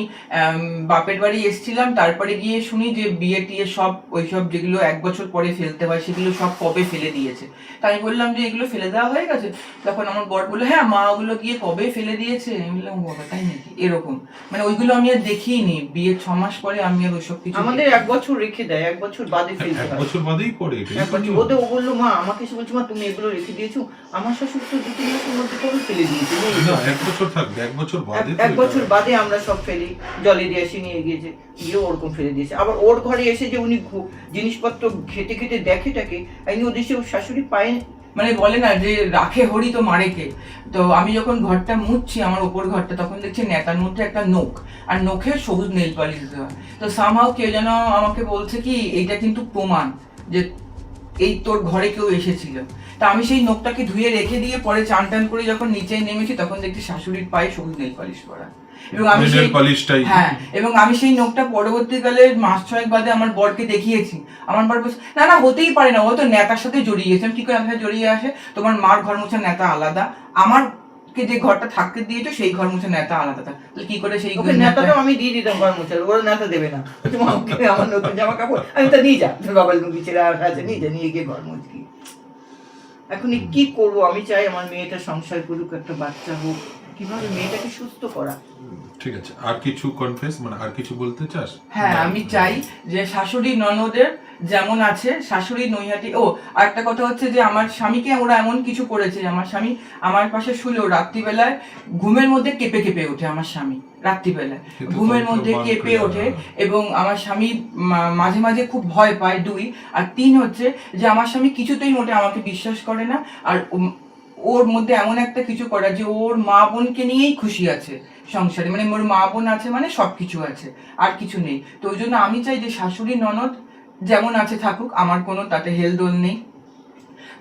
বাপের বাড়ি এসেছিলাম, তারপরে গিয়ে শুনি যে বিয়ে টিয়ে সব ওইসব যেগুলো 1 বছর পরে ফেলতে হয় সেগুলো সব কবে ফেলে দিয়েছে। তাই আমি বললাম যে এগুলো ফেলে দেওয়া হয়ে গেছে। তখন আমার বর বললো হ্যাঁ মা ওগুলো গিয়ে কবে ফেলে দিয়েছে। আমি বললাম ও বাবা তাই নাকি, এরকম মানে ওইগুলো আমি আর দেখিনি। বিয়ের 6 মাস পরে আমি আর ওইসব কিছু আমাদের 1 বছর রেখে দেয়, 1 বছর বাদে ফেলতে 1 হয়। বছর বাদেই পড়ে এটা। 1 বছর ওদের ও বললো মা আমাকে এসে বলছে মা তুমি এগুলো রেখে দিয়েছো, আমার শাশুড়ি তো 2-3 মাসের মধ্যে কবে ফেলে দিয়েছে। না 1 বছর থাকবে, 1 বছর বাদে তো 1 বছর বাদে আমরা সব ফেলি, জলে দিয়ে এসে নিয়ে গিয়েছে, গিয়ে ওরকম ফেলে দিয়েছে। আবার ওর ঘরে এসে যে উনি জিনিসপত্র ঘেটে ঘেটে দেখে আমি ওদেশে ওর শাশুড়ি পায়ে মানে বলে না যে রাখে হরি তো মারে কে। তো আমি যখন ঘরটা মুছছি আমার ওপর ঘরটা, তখন দেখছি নেতার মধ্যে একটা নোক, আর নোখের সবুজ নেল পালিশ দেওয়া। তো সামহাও কেউ যেন আমাকে বলছে কি এইটা কিন্তু প্রমাণ যে এই তোর ঘরে কেউ এসেছিল। তা আমি সেই নোকটাকে ধুয়ে রেখে দিয়ে পরে চান টান করে যখন নিচে নেমেছি তখন দেখছি শাশুড়ির পায়ে সবুজ নেল পালিশ করা। এবং আমি নেল পালিশটাই হ্যাঁ, এবং আমি সেই নোকটা পরবর্তীকালে মাস 6 বাদে আমার বরকে দেখিয়েছি। আমার বর বলছে না না হতেই পারে না, ও তো নেতার সাথে জড়িয়ে গেছে। কি করে আপনার জড়িয়ে আসে? তোমার মার ঘর মোছা নেতা আলাদা, আমার কে যে ঘরটা থাকতে দিয়েছো সেই ঘর মোছা নেতা আলাদা, তাহলে কি করে সেই ওকে নেতাটাও আমি দিয়ে দিতাম ঘর মোছার, ওরা নেতা দেবে না। ওকে আমার নতুন জামা কাপড় আমি তো নিয়ে যা, তোর বাবার লুঙ্গি ছেড়ে আছে নিয়ে যা, নিয়ে গিয়ে ঘর মুছবি। এখন কি করবো, আমি চাই আমার মেয়েটা সংসার করুক, একটা বাচ্চা হোক, কিভাবে মেয়েটাকে সুস্থ করা। ঠিক আছে, আর কিছু কনফেস মানে আর কিছু বলতে চাস? হ্যাঁ, আমি চাই যে শাশুড়ি ননদের যেমন আছে, শাশুড়ি নৈহাটি। ও আর একটা কথা হচ্ছে যে আমার স্বামীকে ওরা এমন কিছু করেছে, আমার স্বামী আমার পাশে শুলেও রাত্রিবেলায় ঘুমের মধ্যে কেঁপে কেঁপে ওঠে। আমার স্বামী রাত্রিবেলায় কিন্তু ঘুমের তন্ত্র মধ্যে বান কেঁপে করে ওঠে, দেওয়া। এবং আমার স্বামী মাঝে মাঝে খুব ভয় পায়। 2 আর 3 হচ্ছে যে আমার স্বামী কিছুতেই মোটে আমাকে বিশ্বাস করে না। আর ওর মধ্যে এমন একটা কিছু করা যে ওর মা বোনকে নিয়েই খুশি আছে সংসারে, মানে ওর মা বোন আছে মানে সবকিছু আছে, আর কিছু নেই। তো ওই জন্য আমি চাই যে শাশুড়ি ননদ যেমন আছে থাকুক, আমার কোনো তাতে হেলদোল নেই।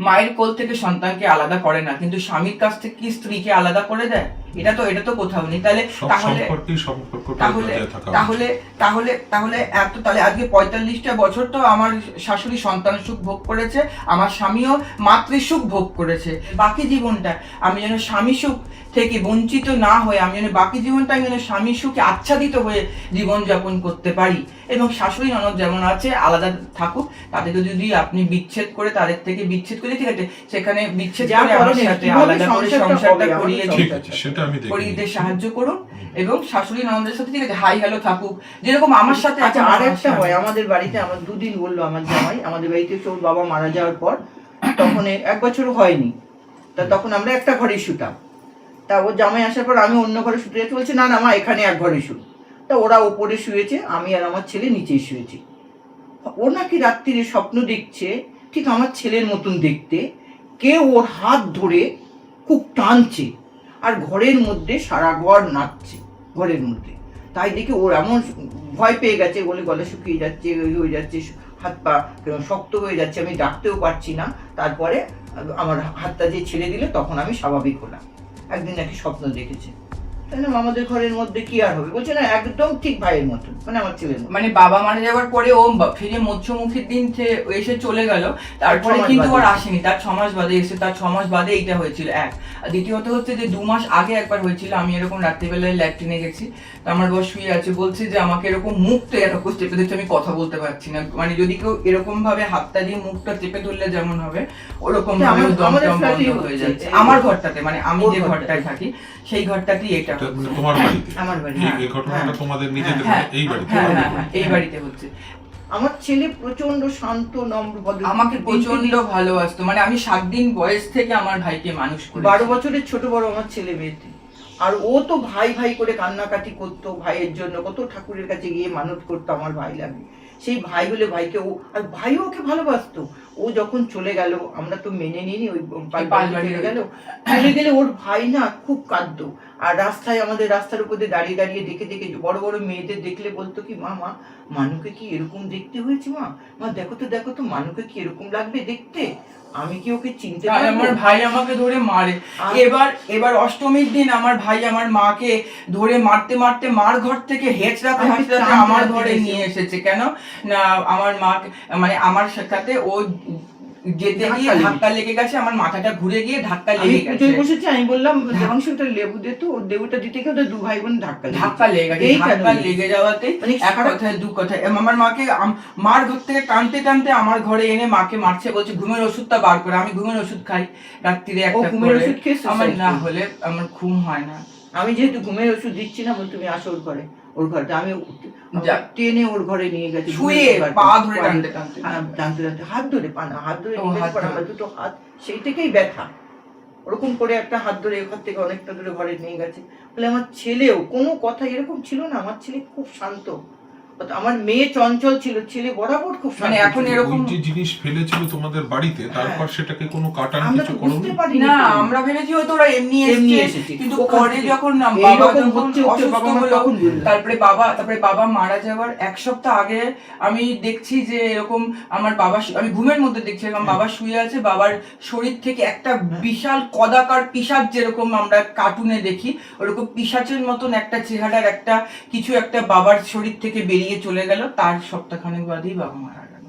মায়ের কোল থেকে সন্তানকে আলাদা করে না, কিন্তু স্বামীর কাছ থেকে কি স্ত্রীকে আলাদা করে দেয়? এটা তো কোথাও নেই। তাহলে সব তাহলে সম্পর্কেই সম্পর্কটা তাহলে বজায় থাকা তাহলে তাহলে তাহলে এত তাহলে আজকে 45টা বছর তো আমার শাশুড়ি সন্তান সুখ ভোগ করেছে, আমার স্বামীও মাতৃসুখ ভোগ করেছে। বাকি জীবনটা আমি যেন স্বামী সুখ থেকে বঞ্চিত না হয়ে, আমি যেন বাকি জীবনটা আমি যেন স্বামী সুখে আচ্ছাদিত হয়ে জীবনযাপন করতে পারি। এবং শাশুড়ি ননদ যেমন আছে আলাদা থাকুক, তাদেরকে যদি আপনি বিচ্ছেদ করে তাদের থেকে বিচ্ছেদ করে, ঠিক আছে, সেখানে বিচ্ছেদ যা করে আমার করেন, সাথে কিভাবে আলাদা করে সংসারটা সংসারটা হবে, করিয়ে আমাদের দিন। ঠিক আছে, সেটা আমি দেখি। করিয়ে দিয়ে সাহায্য করুন, এবং শাশুড়ি ননদের সাথে ঠিক আছে হাই হ্যালো থাকুক, যেরকম আমার সাথে। আচ্ছা, এখন আর আমার একটা স্বামী। হয় আমাদের বাড়িতে, আমার 2 দিন বললো আমার জামাই, আমাদের বাড়িতে ওর বাবা মারা যাওয়ার পর, তখন 1 বছর হয়নি, তা তখন আমরা একটা ঘরে শুতাম। তা ওর জামাই আসার পর আমি অন্য ঘরে শুতে যাচ্ছি, বলছে না না মা এখানে এক ঘরে শুন। তা ওরা ওপরে শুয়েছে, আমি আর আমার ছেলে নিচেই শুয়েছি। ও নাকি রাত্রিরে স্বপ্ন দেখছে ঠিক আমার ছেলের মতন দেখতে, কেউ ওর হাত ধরে খুব টানছে, আর ঘরের মধ্যে সারা ঘর নাচছে ঘরের মধ্যে। তাই দেখে ওর এমন ভয় পেয়ে গেছে, বলে গলা শুকিয়ে যাচ্ছে, ওই হয়ে যাচ্ছে, হাত পা শক্ত হয়ে যাচ্ছে, আমি ডাকতেও পারছি না। তারপরে আমার হাতটা যে ছেড়ে দিলে তখন আমি স্বাভাবিক হলাম। একদিন নাকি স্বপ্ন দেখেছে। তাই না, আমাদের ঘরের মধ্যে কি আর হবে? বলছে না একদম ঠিক ভাইয়ের মতন, মানে আমার ছেলের মতন। মানে বাবা মারা যাওয়ার পরে ও ফিরে মৎস্যমুখীর দিন এসে চলে গেল, তারপরে 6 মাস কিন্তু আর বাদে। আসেনি। তার 6 মাস বাদে এসে, তার 6 মাস বাদে এইটা হয়েছিল এক। আর দ্বিতীয়ত হচ্ছে যে 2 মাস আগে একবার হয়েছিল, আমি এরকম রাত্রিবেলায় ল্যাট্রিনে গেছি, তো আমার বস শুয়ে আছে, বলছে যে আমাকে এরকম মুখটা এরকম চেপে ধরছে, আমি কথা বলতে পারছি না। মানে যদি কেউ এরকম ভাবে হাতটা দিয়ে মুখটা চেপে ধরলে যেমন হবে, ওরকম ভাবে দম আমাদের টম flat-এই বন্ধ হয়ে হচ্ছে। যাচ্ছে। আমার ঘরটাতে, মানে আমি ওর যে ঘরটাতে। ঘরটায় থাকি সেই ঘরটাতেই এটা এটা হচ্ছে। মানে তোমার বাড়িতে? আমার বাড়ি, এই ঘটনাটা হ্যাঁ। তোমাদের নিজেদের হ্যাঁ, বাড়ি? এই বাড়িতে? হ্যাঁ হ্যাঁ হ্যাঁ, এই বাড়িতে হচ্ছে। আমার ছেলে প্রচন্ড শান্ত নম্র ভদ্র, আমাকে প্রচন্ড ভালোবাসতো, মানে আমি 7 দিন বয়স থেকে আমার ভাইকে মানুষ করি। 12 বছরের ছোট বড় আমার ছেলে মেয়েতে। আর ও তো ভাই ভাই করে কান্নাকাটি করতো ভাইয়ের জন্য, কত ঠাকুরের কাছে গিয়ে মানত করতো আমার ভাই লাগে। সেই ভাই হলে ভাইকে ও, আর ভাইও ওকে ভালোবাসতো। ও যখন চলে গেল, আমরা তো মেনে নিইনি, ওই পালবাড়ি চলে গেল। চলে গেলে ওর ভাই না খুব কাঁদতো। আর রাস্তায়, আমাদের রাস্তার উপর দিয়ে দাঁড়িয়ে দাঁড়িয়ে দেখে দেখে বড় বড় মেয়েদের দেখলে বলতো কি, মা মা মানুকে কি এরকম দেখতে হয়েছে, মা মা দেখো তো মানুকে কি এরকম লাগবে দেখতে, আমি কি ওকে চিনতে আর পারবো? আমার ভাই আমাকে ধরে মারে। এবার অষ্টমীর দিন আমার ভাই আমার মাকে ধরে মারতে মারতে মার ঘর থেকে হেঁচড়াতে হেঁচড়াতে আমার ঘরে নিয়ে এসেছে। কেন না, আমার মাকে, মানে আমার সাথে ও যেতে গিয়ে ধাক্কা লেগে গেছে, আমার মাথাটা ঘুরে গিয়ে ধাক্কা আমি লেগে গেছে। পুজোয় বসেছি, আমি বললাম দেবাংশু একটা লেবু দে তো, ওর লেবুটা দিতে গিয়ে ওদের 2 ভাই বোন ধাক্কা লেগে গেছে। এই ধাক্কা কারণে। লেগে যাওয়াতে মানে এক কথায় 2 কথায় আমার মাকে মার ঘর থেকে টানতে টানতে আমার ঘরে এনে মাকে মারছে, বলছে ঘুমের ওষুধটা বার করে। আমি ঘুমের ওষুধ খাই রাত্রিরে একটা ঘুমের করে। ওষুধ খেয়ে আমার suicide না করেছে। হলে আমার ঘুম হয় না। আমি যেহেতু ঘুমের ওষুধ দিচ্ছি না, বল তুমি আসো ওর ঘরে, ওর ঘরটা আমি টেনে ওর ঘরে নিয়ে গেছি, শুয়ে পা ধরে টানতে টানতে। টানতে টানতে হাত ধরে, পানা হাত ধরে ও, নিয়ে গেছি, হাত পরে ধরে। আমার 2টো হাত সেই থেকেই ব্যথা, ওরকম করে একটা হাত ধরে ওখান থেকে অনেকটা দূরে ঘরে নিয়ে গেছে। বলে আমার ছেলেও কোনো কথা এরকম ছিল না, আমার ছেলে খুব শান্ত। আমার মেয়ে চঞ্চল ছিল, ছেলে বরাবর খুব শান্ত মানে এখন ছিল। এরকম- ওই যে জিনিস ফেলেছিল তোমাদের বাড়িতে, তারপর সেটাকে কোনো কাটান আমরা কিছু তো করোনি? বুঝতে পারি না, আমরা ভেবেছি হয়তো ওরা এমনি এমনি এসেছে, এসেছে। কিন্তু ওখান পরে থেকে যখন না এইরকম বাবা যখন হচ্ছে, অসুস্থ বাবা মা হলো, তখন বুঝলো। তারপরে বাবা মারা যাওয়ার 1 সপ্তাহ আগে আমি দেখছি যে এরকম আমার বাবা আমি ঘুমের মধ্যে দেখছি এরকম বাবা শুয়ে আছে, বাবার শরীর থেকে একটা বিশাল কদাকার পিশাচ, যেরকম আমরা কার্টুনে দেখি ওরকম পিশাচের মতন একটা চেহারার একটা কিছু একটা বাবার শরীর থেকে বেরিয়ে চলে গেল। তার সপ্তাহখানেক বাদেই বাবা মারা গেল।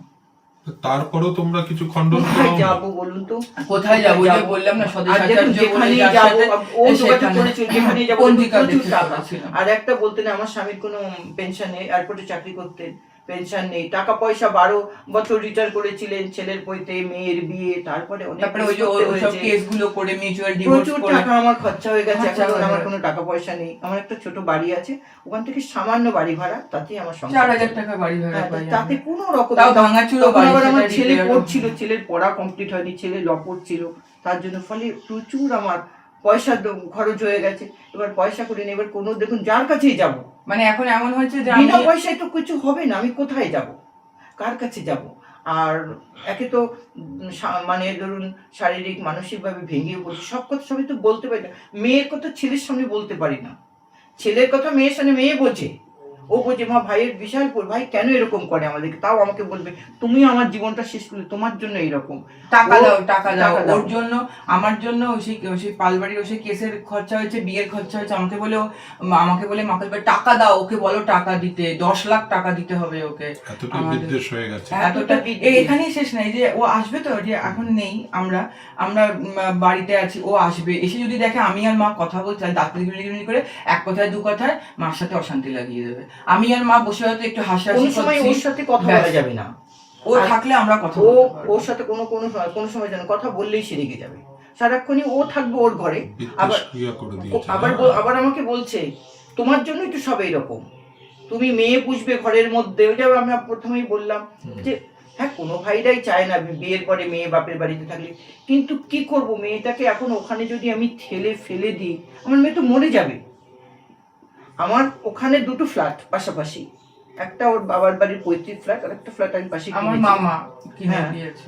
তারপরেও তোমরা কিছু খণ্ডন কোথায় করো? যাবো বলুন তো? কোথায় যাবো? যে বললাম না, স্বদেশ আর দেখুন, আচার্য বলে যেখানেই যার যাবো, সাথে ও যোগাযোগ সেখানে- করেছিল, যেখানেই যাবো পঞ্জিকা প্রচুর দেখে টাকা। করেছিলাম। আর একটা বলতেন আমার স্বামীর কোনো পেনশনে এয়ারপোর্টে চাকরি করতেন, পেনশন নেই, টাকা পয়সা 12 বছর রিটায়ার করেছিলেন, ছেলের বইতে, মেয়ের বিয়ে, তারপরে অনেক তারপরে ওই যে করতে ওই সব হয়েছে। কেসগুলো করে মিউচুয়াল ডিভোর্স প্রচুর করে টাকা আমার খরচা হয়ে গেছে, খরচা এখন হয়ে আমার গেছে। কোনো টাকা পয়সা নেই। আমার একটা ছোট বাড়ি আছে, ওখান থেকে সামান্য বাড়ি ভাড়া, তাতেই আমার সংসার 4,000 টাকা বাড়ি ভাড়া হ্যাঁ, পাই তাতে আমরা। কোনো রকম তাও ভাঙাচুরো তখন বাড়ি, আবার আমার সেটা ছেলে repair পড়ছিল, ছেলের পড়া কমপ্লিট হয়নি, ছেলে ল পড়ছিল, তার জন্য ফলে প্রচুর আমার পয়সা খরচ হয়ে গেছে। এবার পয়সা করে নিয়ে এবার কোনো দেখুন যার কাছেই যাব, মানে এখন এমন হয়েছে যে আমি বিনা পয়সায় তো কিছু হবে না, আমি কোথায় যাব, কার কাছে যাব? আর একে তো মানে ধরুন শারীরিক মানসিকভাবে ভেঙে পড়ছি, সব কথা সবই তো বলতে পারি না। মেয়ের কথা ছেলের সামনে বলতে পারি না, ছেলের কথা মেয়ের সামনে মেয়ে বোঝে, ও বোঝে মা ভাইয়ের বিশাল ভাই কেন এরকম করে আমাদেরকে, তাও আমাকে বলবে তুমি আমার জীবনটা শেষ করলে, তোমার জন্য এইরকম টাকা ও- দাও টাকা দাও, টাকা দাও। ওর জন্য আমার জন্য সেই পালবাড়ির সেই কেসের খরচা হয়েছে, বিয়ের খরচা হয়েছে, আমাকে বলে মাকে বলে টাকা দাও, ওকে বলো টাকা দিতে, 10 লাখ টাকা দিতে হবে ওকে। এতটাই আমাদের- বিদ্বেষ হয়ে গেছে। এতটা বিদ্বেষ। এখানেই শেষ নাই যে ও আসবে তো, যে এখন নেই, আমরা আমরা বাড়িতে আছি, ও আসবে, এসে যদি দেখে আমি আর মা কথা বলছি দাঁতলি গিরি করে এক কথায় দু কথায় মার সাথে অশান্তি লাগিয়ে দেবে। আমি আর মা বসে হয়তো একটু হাসাহাসি কোনো সময় ওর করছি, সাথে কথা ব্যাস। বলা যাবে না, ও থাকলে আমরা কথা ও বলতে পারবো। ওর সাথে কোনো সময় যেন কথা বললেই সে রেগে যাবে, সারাক্ষণই ও থাকবে ওর ঘরে। বিদ্বেষ আবার ক্রিয়া করে ও দিয়েছে। আবার আমাকে বলছে তোমার জন্যই তো সব এইরকম, তুমি মেয়ে বুঝবে ঘরের মধ্যে। ওই যে আমি প্রথমেই বললাম যে হ্যাঁ, কোনো ভাইরাই চায় না বিয়ের পরে মেয়ে বাপের বাড়িতে থাকলে, কিন্তু কি করব, মেয়েটাকে এখন ওখানে যদি আমি ঠেলে ফেলে দিই, আমার মেয়ে তো মরে যাবে। আমার ওখানে দুটো ফ্ল্যাট পাশাপাশি, একটা ওর বাবার বাড়ির পৈতৃক ফ্ল্যাট, আর একটা ফ্ল্যাট আমি পাশে আমার কিনেছি। মামা কিনে হ্যাঁ, দিয়েছে,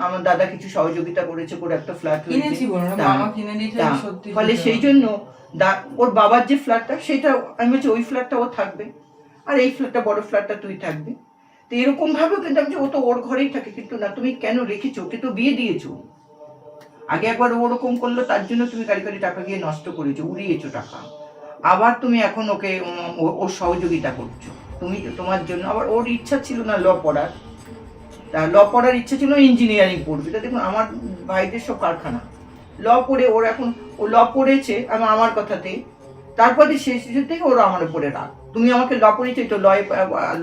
আমার দাদা কিছু সহযোগিতা করেছে করে একটা ফ্ল্যাট কিনেছি বলো না, মামা কিনে দিয়েছে, আমি সত্যি ফলে দিতে সেই পারবো। জন্য ওর বাবার যে ফ্ল্যাটটা সেটা আমি বলছি ওই ফ্ল্যাটটা ও থাকবে, আর এই ফ্ল্যাটটা বড় ফ্ল্যাটটা তুই থাকবি। তো এরকম ভাবেও কিন্তু আমি যে ও তো ওর ঘরেই থাকে, কিন্তু না, তুমি কেন রেখেছো ওকে, তো বিয়ে দিয়েছো, আগে একবার ওরকম করলো তার জন্য তুমি গাড়ি টাকা গিয়ে নষ্ট করেছো, উড়িয়েছো টাকা, আবার তুমি এখন ওকে ওর সহযোগিতা করছো, তুমি তোমার জন্য। আবার ওর ইচ্ছা ছিল না ল পড়ার, তা ল পড়ার ইচ্ছা ছিল ইঞ্জিনিয়ারিং পড়বে। তা দেখুন আমার ভাইদের সব কারখানা, ল পড়ে ওর এখন ও ল পড়েছে আমার কথাতে, তারপরে শেষ থেকে ওরা আমার উপরে রাগ, তুমি আমাকে ল পড়েছো তো লয়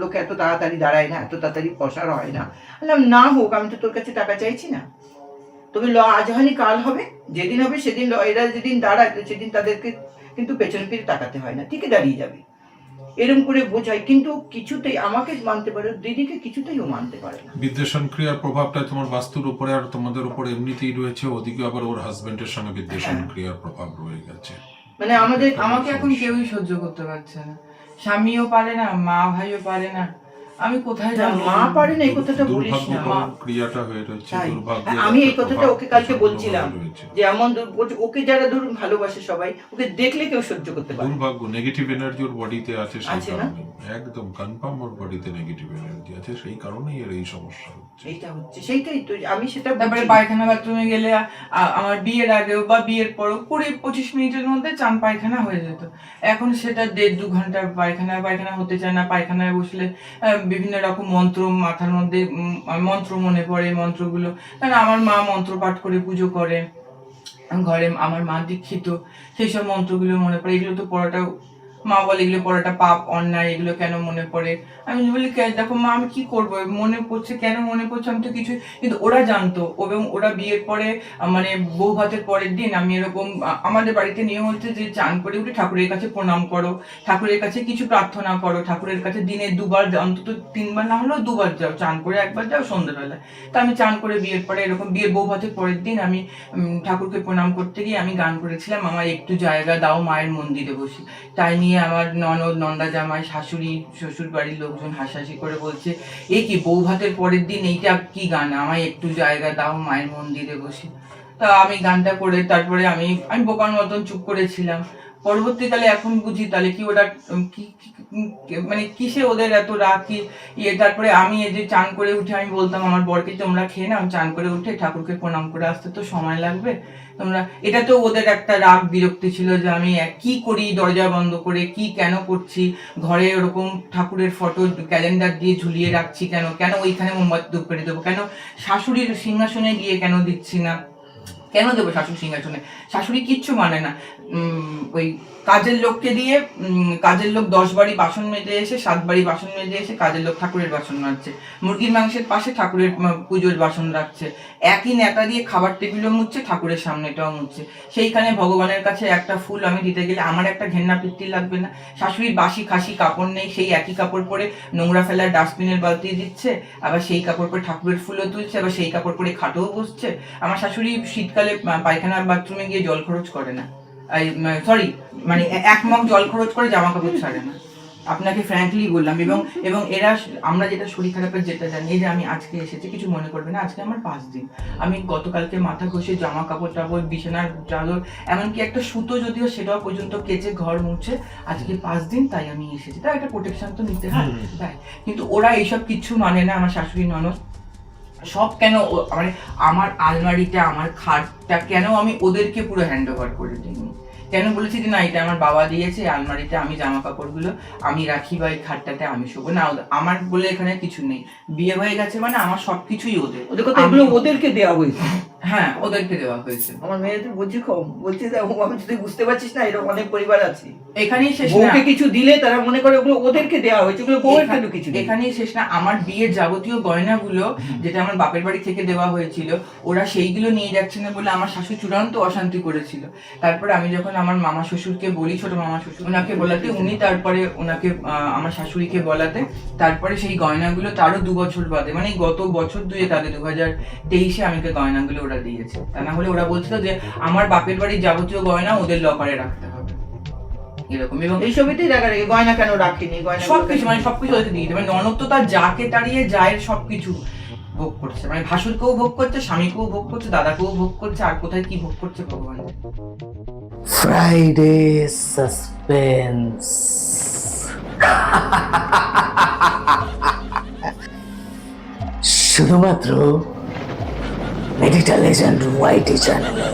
লোকে এত তাড়াতাড়ি দাঁড়ায় না, এত তাড়াতাড়ি পসার হয় না। বললাম না হোক, আমি তো তোর কাছে টাকা চাইছি না, তুমি ল আজ হয়নি কাল হবে, যেদিন হবে সেদিন এরা যেদিন দাঁড়ায় সেদিন তাদেরকে কিন্তু পেছনে ফিরে তাকাতে হয় না, ঠিকই দাঁড়িয়ে যাবে, এরকম করে বোঝায়। কিন্তু কিছুতেই আমাকে মানতে পারে, দিদিকে কিছুতেই ও মানতে পারে না। বিদ্বেষণ ক্রিয়ার প্রভাবটা তোমার বাস্তুর উপরে আর তোমাদের উপরে এমনিতেই রয়েছে, ওদিকে আবার ওর হাজবেন্ডের সঙ্গে বিদ্বেষণ ক্রিয়ার প্রভাব রয়ে গেছে। মানে আমাকে এখন কেউই সহ্য করতে পারছে না, স্বামীও পারে না, মা ভাইও পারে না, আমি কোথায় যাবো? মা পারে না এই কথাটা বলিস না। দুর্ভাগ্যকর ক্রিয়াটা হয়ে রয়েছে, তাই। দুর্ভাগ্যের আমি এই একটা কথাটা প্রভাব ওকে কালকে সম্পূর্ণ বলছিলাম হয়ে রয়েছে। যে এমন ওকে যারা ধরুন ভালোবাসে সবাই, ওকে দেখলে কেউ সহ্য করতে পারে না। দুর্ভাগ্য, নেগেটিভ এনার্জি ওর বডিতে আছে, সেই আছে না? কারণে একদম কনফার্ম ওর বডিতে নেগেটিভ এনার্জি আছে, সেই কারণেই এর এই সমস্যা হচ্ছে। এইটা হচ্ছে, সেইটাই তো আমি সেটা তারপরে বুঝি। পায়খানা বাথরুমে গেলে আমার বিয়ের আগেও বা বিয়ের পরও 20-25 মিনিটের মধ্যে চান পায়খানা হয়ে যেত, এখন সেটা 1.5-2 ঘন্টা পায়খানা হতে চায় না। পায়খানায় বসলে বিভিন্ন রকম মন্ত্র মাথার মধ্যে মন্ত্র মনে পড়ে, মন্ত্রগুলো, কারণ আমার মা মন্ত্র পাঠ করে পুজো করে ঘরে, আমার মা দীক্ষিত, সেই সব মন্ত্রগুলো মনে পড়ে, এগুলো তো পড়াটাও, মা বলে এগুলো পড়াটা পাপ অন্যায়, এগুলো কেন মনে পড়ে? আমি বলি দেখো মা, আমি কি করবো, মনে পড়ছে কেন, মনে পড়ছে আমি তো কিছু, কিন্তু ওরা জানতো, এবং ওরা বিয়ের পরে মানে বউ ভাতের পরের দিন আমি এরকম, আমাদের বাড়িতে নিয়ম হচ্ছে যে চান করে উঠে ঠাকুরের কাছে প্রণাম করো, ঠাকুরের কাছে কিছু প্রার্থনা করো, ঠাকুরের কাছে দিনে 2 বার, অন্তত 3 বার না হলেও 2 বার যাও, চান করে 1 বার যাও সন্ধ্যাবেলা। তা আমি চান করে বিয়ের পরে এরকম বিয়ের বউ ভাতের পরের দিন আমি ঠাকুরকে প্রণাম করতে গিয়ে আমি গান করেছিলাম, আমার একটু জায়গা দাও মায়ের মন্দিরে বসি। তাই নিয়ে আমার ননদ, নন্দা জামাই, শাশুড়ি, শ্বশুর বাড়ির লোকজন হাসাহাসি করে বলছে, এ কি বউ ভাতের পরের দিন এইটা কি গান, আমায় একটু জায়গা দাও মায়ের মন্দিরে বসি। তা আমি গানটা করে তারপরে আমি বোকার মতন চুপ করেছিলাম। পরবর্তীকালে এখন বুঝি তাহলে কি ওরা মানে কিসে ওদের এত রাগ, কি তারপরে আমি এই যে চান করে উঠে আমি বলতাম আমার বরকে, তোমরা খেয়ে নাও, চান করে উঠে ঠাকুরকে প্রণাম করে আসতে তো সময় লাগবে, তোমরা, এটা তো ওদের একটা রাগ বিরক্তি ছিল যে আমি কি করি দরজা বন্ধ করে, কি কেন করছি, ঘরে ওরকম ঠাকুরের ফটো ক্যালেন্ডার দিয়ে ঝুলিয়ে রাখছি কেন, ওইখানে মোমবাতি ধূপ করে দেবো কেন, শাশুড়ির সিংহাসনে গিয়ে কেন দিচ্ছি না, কেন দেবো শাশুড়ি সিংহাসনে? শাশুড়ি কিচ্ছু মানে না। ওই কাজের লোককে দিয়ে কাজের লোক 10 বাড়ি বাসন মেজে এসে 7 বাড়ি বাসন মেজে এসে কাজের লোক ঠাকুরের বাসন মাজছে, মুরগির মাংসের পাশে ঠাকুরের পুজোর বাসন রাখছে, একই নেতা দিয়ে খাবার টেবিলও মুছছে, ঠাকুরের সামনেটাও মুছছে। সেইখানে ভগবানের কাছে একটা ফুল আমি দিতে গেলে আমার একটা ঘেন্না পিত্তি লাগবে না? শাশুড়ির বাসি খাসি কাপড় নেই, সেই একই কাপড় পরে নোংরা ফেলার ডাস্টবিনের বালতি দিচ্ছে, আবার সেই কাপড় পরে ঠাকুরের ফুলও তুলছে, আবার সেই কাপড় পরে খাটেও বসছে। আমার শাশুড়ি শীতকালে পায়খানা বাথরুমে গিয়ে জল খরচ করে না, সরি মানে 1 মগ জল খরচ করে জামা কাপড় ছাড়ে না। আপনাকে ফ্র্যাঙ্কলি বললাম। এবং এরা, আমরা যেটা শরীর খারাপের যেটা জানি, এই যে আমি আজকে এসেছি, কিছু মনে করবে না, আজকে আমার 5 দিন। আমি গতকালকে মাথা ঘষে জামা কাপড় টাপড় বিছানার চাদর এমনকি একটা সুতো যদিও সেটাও পর্যন্ত কেচে ঘর মুছে আজকে 5 দিন, তাই আমি এসেছি। তাই একটা প্রোটেকশন তো নিতে হয়, তাই। কিন্তু ওরা এইসব কিচ্ছু মানে না। আমার শাশুড়ি ননদ সব কেন মানে আমার আলমারিটা, আমার খাটটা কেন আমি ওদেরকে পুরো হ্যান্ড ওভার করে দিই? কেন বলেছি যে না এটা আমার বাবা দিয়েছে, আলমারিতে আমি জামা কাপড়গুলো আমি রাখি বা এই খাটটাতে আমি শোবো না, আমার বলে এখানে কিছু নেই। বিয়ে হয়ে গেছে মানে আমার সবকিছুই ওদের। ওদের কথা এগুলো ওদেরকে দেওয়া হয়েছে। হ্যাঁ, ওদেরকে দেওয়া হয়েছে। আমার মেয়েদের বুঝি কম, বলছে আমি যদি বুঝতে পারছিস না, এরকম অনেক পরিবার আছে এখানেই শেষ না। বউকে কিছু দিলে তারা মনে করে ওগুলো ওদেরকে দেওয়া হয়েছে, ওগুলো বউয়ের কেন কিছু নেই। এখানেই শেষ না। আমার বিয়ের যাবতীয় গয়নাগুলো যেটা আমার বাপের বাড়ি থেকে দেওয়া হয়েছিল, ওরা সেইগুলো নিয়ে যাচ্ছে না বলে আমার শাশুড়ি চূড়ান্ত অশান্তি করেছিল। তারপরে আমি যখন আমার মামা শ্বশুরকে বলি, ছোট মামা শ্বশুর, ওনাকে বলাতে উনি তারপরে ওনাকে আমার শাশুড়িকে বলাতে তারপরে সেই গয়নাগুলো তারও 2 বছর বাদে, মানে গত বছর 2 তাদের 2023-এ আমাকে গয়নাগুলো ওরা দিয়েছে। তা না হলে ওরা বলছিল যে আমার বাপের বাড়ির যাবতীয় গয়না ওদের লকারে রাখতে হবে এরকম। এবং এই ছবিতেই দেখা রেখে গয়না কেন রাখিনি, গয়না সবকিছু মানে সবকিছু ওদেরকে দিয়ে দিতে, মানে ননদ তো তার যাকে তাড়িয়ে যায় সবকিছু ভোগ করছে, মানে ভাসুরকেও ভোগ করছে, স্বামীকেও ভোগ করছে, দাদাকেও ভোগ করছে, আর কোথায় কি ভোগ করছে ভগবান জানে। Friday suspense. শুধুমাত্র মেডিটা লেজেন্ড ওয়াইটি চ্যানেলে।